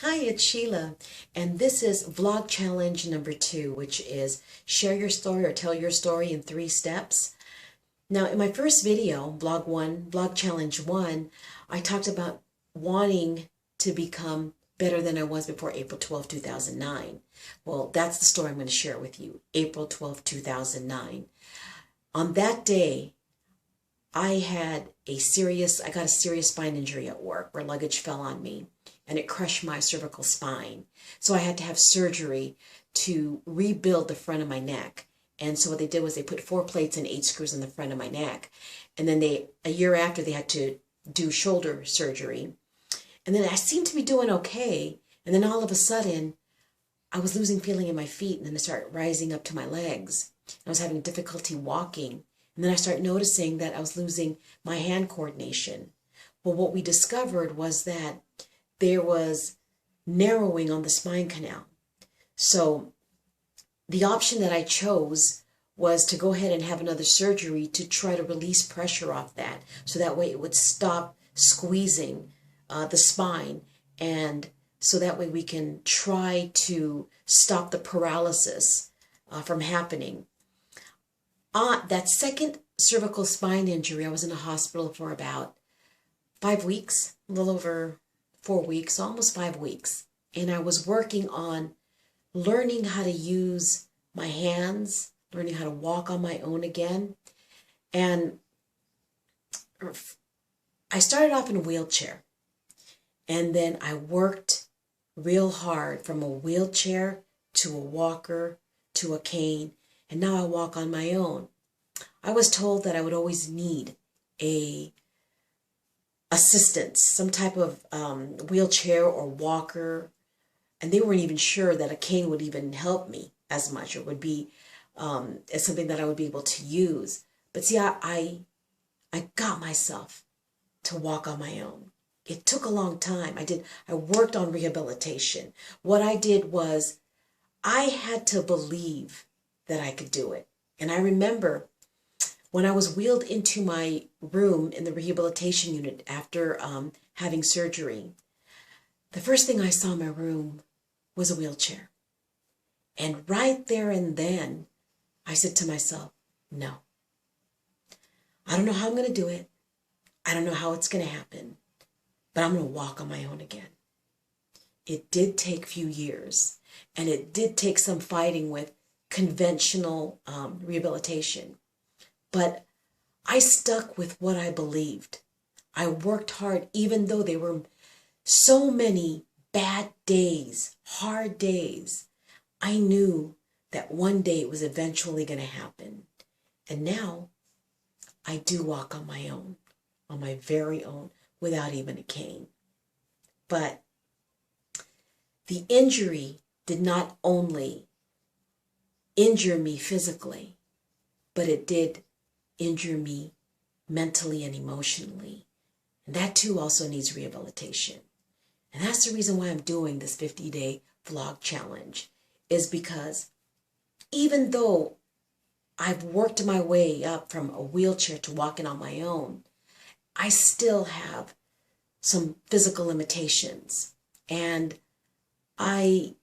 Hi, it's Sheila, and this is vlog challenge number 2, which is share your story or tell your story in 3 steps. Now, in my first video, vlog challenge 1, I talked about wanting to become better than I was before April 12, 2009. Well, that's the story I'm going to share with you, April 12, 2009. On that day, I got a serious spine injury at work where luggage fell on me and it crushed my cervical spine. So I had to have surgery to rebuild the front of my neck. And so what they did was they put 4 plates and 8 screws in the front of my neck. And then a year after, they had to do shoulder surgery. And then I seemed to be doing okay. And then all of a sudden, I was losing feeling in my feet, and then I started rising up to my legs. I was having difficulty walking. And then I started noticing that I was losing my hand coordination. Well, what we discovered was that there was narrowing on the spine canal. So the option that I chose was to go ahead and have another surgery to try to release pressure off that, so that way it would stop squeezing the spine, and so that way we can try to stop the paralysis from happening. That second cervical spine injury, I was in a hospital for about 5 weeks, a little over 4 weeks, almost 5 weeks. And I was working on learning how to use my hands, learning how to walk on my own again. And I started off in a wheelchair. And then I worked real hard from a wheelchair to a walker to a cane. And now I walk on my own. I was told that I would always need a assistance, some type of wheelchair or walker, and they weren't even sure that a cane would even help me as much, or would be as something that I would be able to use. But see, I got myself to walk on my own. It took a long time. I worked on rehabilitation. What I did was I had to believe that I could do it. And I remember when I was wheeled into my room in the rehabilitation unit after having surgery, the first thing I saw in my room was a wheelchair. And right there and then, I said to myself, no. I don't know how I'm going to do it. I don't know how it's going to happen, but I'm going to walk on my own again. It did take a few years, and it did take some fighting with conventional rehabilitation. But I stuck with what I believed. I worked hard, even though there were so many bad days, hard days. I knew that one day it was eventually going to happen. And now I do walk on my own, on my very own, without even a cane. But the injury did not only injure me physically, but it did injure me mentally and emotionally. And that too also needs rehabilitation. And that's the reason why I'm doing this 50-day vlog challenge, is because even though I've worked my way up from a wheelchair to walking on my own, I still have some physical limitations. And I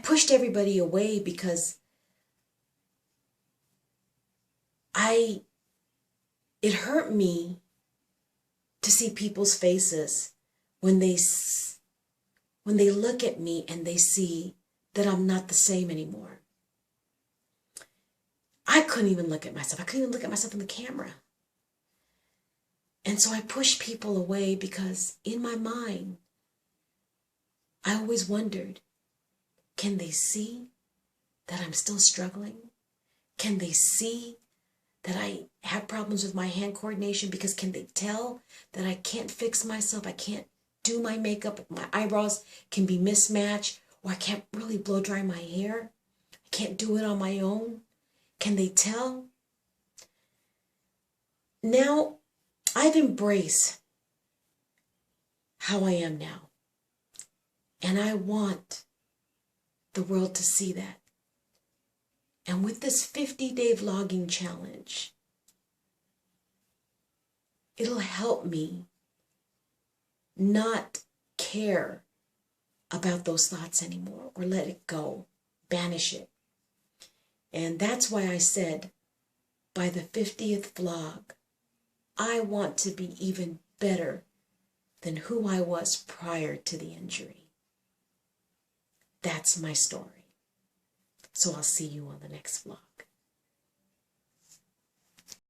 pushed everybody away because it hurt me to see people's faces when they look at me and they see that I'm not the same anymore. I couldn't even look at myself. I couldn't even look at myself in the camera. And so I pushed people away because in my mind, I always wondered, can they see that I'm still struggling? Can they see that I have problems with my hand coordination? Because can they tell that I can't fix myself? I can't do my makeup. My eyebrows can be mismatched, or I can't really blow dry my hair. I can't do it on my own. Can they tell? Now, I've embraced how I am now. And I want the world to see that. And with this 50-day vlogging challenge, it'll help me not care about those thoughts anymore, or let it go, banish it. And that's why I said, by the 50th vlog, I want to be even better than who I was prior to the injury. That's my story. So I'll see you on the next vlog.